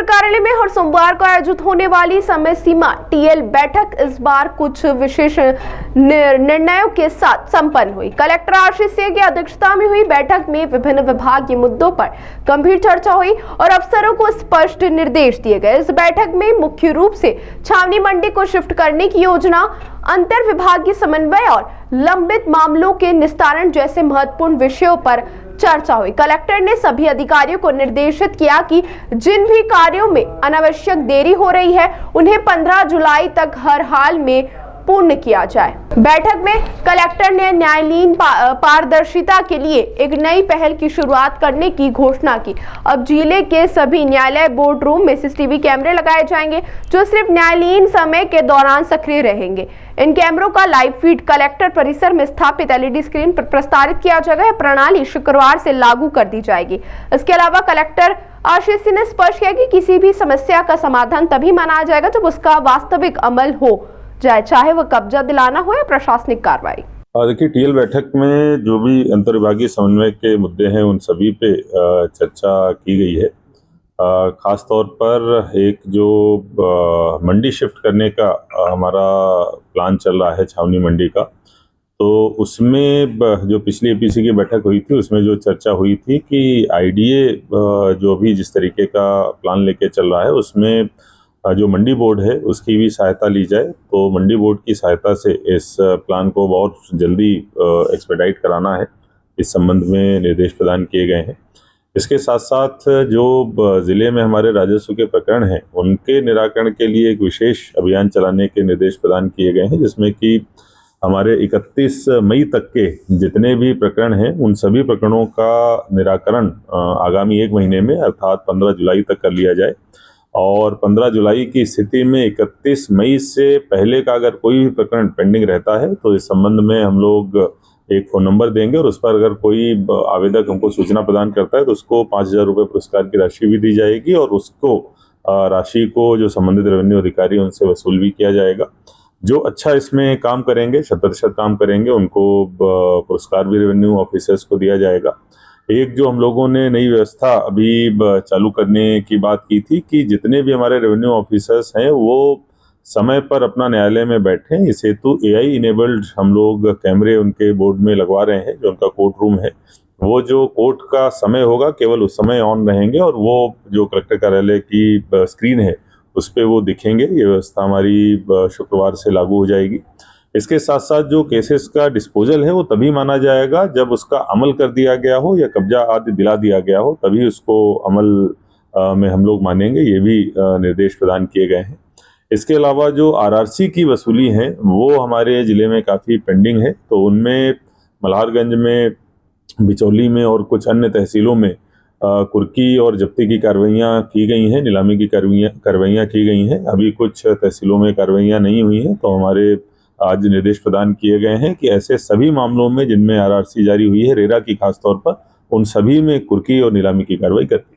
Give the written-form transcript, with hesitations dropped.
कार्यालय में हर सोमवार को आयोजित होने वाली समय सीमा टीएल बैठक इस बार कुछ विशेष निर्णयों के साथ संपन्न हुई। कलेक्टर आशीष सिंह की अध्यक्षता में हुई बैठक में विभिन्न विभागीय मुद्दों पर गंभीर चर्चा हुई और अफसरों को स्पष्ट निर्देश दिए गए। इस बैठक में मुख्य रूप से छावनी मंडी को शिफ्ट करने की योजना, अंतर विभागीय समन्वय और लंबित मामलों के निस्तारण जैसे महत्वपूर्ण विषयों पर चर्चा हुई। कलेक्टर ने सभी अधिकारियों को निर्देशित किया कि जिन भी कार्यों में अनावश्यक देरी हो रही है उन्हें 15 जुलाई तक हर हाल में पूर्ण किया जाए। बैठक में कलेक्टर ने न्यायालयीन पारदर्शिता के लिए एक नई पहल की शुरुआत करने की घोषणा की। अब जिले के सभी न्यायालय बोर्ड रूम में सीसीटीवी कैमरे लगाए जाएंगे जो सिर्फ न्यायालयीन समय के दौरान सक्रिय रहेंगे। इन कैमरों का लाइव फीड कलेक्टर परिसर में स्थापित एलईडी स्क्रीन पर प्रसारित किया जाएगा। यह प्रणाली शुक्रवार से लागू कर दी जाएगी। इसके अलावा कलेक्टर आशीष सिंह ने स्पष्ट किया कि किसी भी समस्या का समाधान तभी मनाया जाएगा जब उसका वास्तविक अमल हो जाए, चाहे वह कब्जा दिलाना हो या प्रशासनिक कार्रवाई। देखिए, टीएल बैठक में जो भी अंतर्विभागीय समन्वय के मुद्दे हैं उन सभी पे चर्चा की गई है। खास तौर पर एक जो मंडी शिफ्ट करने का हमारा प्लान चल रहा है छावनी मंडी का, तो उसमें जो पिछली एपीसी की बैठक हुई थी उसमें जो चर्चा हुई थी कि आईडीए जो भी जिस तरीके का प्लान लेके चल रहा है उसमें जो मंडी बोर्ड है उसकी भी सहायता ली जाए। तो मंडी बोर्ड की सहायता से इस प्लान को बहुत जल्दी एक्सपेडाइट कराना है, इस संबंध में निर्देश प्रदान किए गए हैं। इसके साथ साथ जो ज़िले में हमारे राजस्व के प्रकरण हैं उनके निराकरण के लिए एक विशेष अभियान चलाने के निर्देश प्रदान किए गए हैं, जिसमें कि हमारे 31 मई तक के जितने भी प्रकरण हैं उन सभी प्रकरणों का निराकरण आगामी 1 महीने में अर्थात 15 जुलाई तक कर लिया जाए। और 15 जुलाई की स्थिति में 31 मई से पहले का अगर कोई भी प्रकरण पेंडिंग रहता है तो इस संबंध में हम लोग एक फ़ोन नंबर देंगे और उस पर अगर कोई आवेदक हमको सूचना प्रदान करता है तो उसको 5,000 रुपये पुरस्कार की राशि भी दी जाएगी और उसको राशि को जो संबंधित रेवेन्यू अधिकारी उनसे वसूल भी किया जाएगा। जो अच्छा इसमें काम करेंगे, 100% काम करेंगे, उनको पुरस्कार भी रेवेन्यू ऑफिसर्स को दिया जाएगा। एक जो हम लोगों ने नई व्यवस्था अभी चालू करने की बात की थी कि जितने भी हमारे रेवेन्यू ऑफिसर्स हैं वो समय पर अपना न्यायालय में बैठें। इस हेतु एआई इनेबल्ड हम लोग कैमरे उनके बोर्ड में लगवा रहे हैं। जो उनका कोर्ट रूम है वो जो कोर्ट का समय होगा केवल उस समय ऑन रहेंगे और वो जो कलेक्टर कार्यालय की स्क्रीन है उस पर वो दिखेंगे। ये व्यवस्था हमारी शुक्रवार से लागू हो जाएगी। इसके साथ साथ जो केसेस का डिस्पोजल है वो तभी माना जाएगा जब उसका अमल कर दिया गया हो या कब्जा आदि दिला दिया गया हो, तभी उसको अमल में हम लोग मानेंगे। ये भी निर्देश प्रदान किए गए हैं। इसके अलावा जो आरआरसी की वसूली है वो हमारे ज़िले में काफ़ी पेंडिंग है, तो उनमें मल्हारगंज में, बिचौली में और कुछ अन्य तहसीलों में कुर्की और जब्ती की कार्रवाइयाँ की गई हैं, नीलामी की कार्रवाइयाँ की गई हैं। अभी कुछ तहसीलों में कार्रवाइयाँ नहीं हुई हैं, तो हमारे आज निर्देश प्रदान किए गए हैं कि ऐसे सभी मामलों में जिनमें आरआरसी जारी हुई है रेरा की खास तौर पर, उन सभी में कुर्की और नीलामी की कार्रवाई करती है।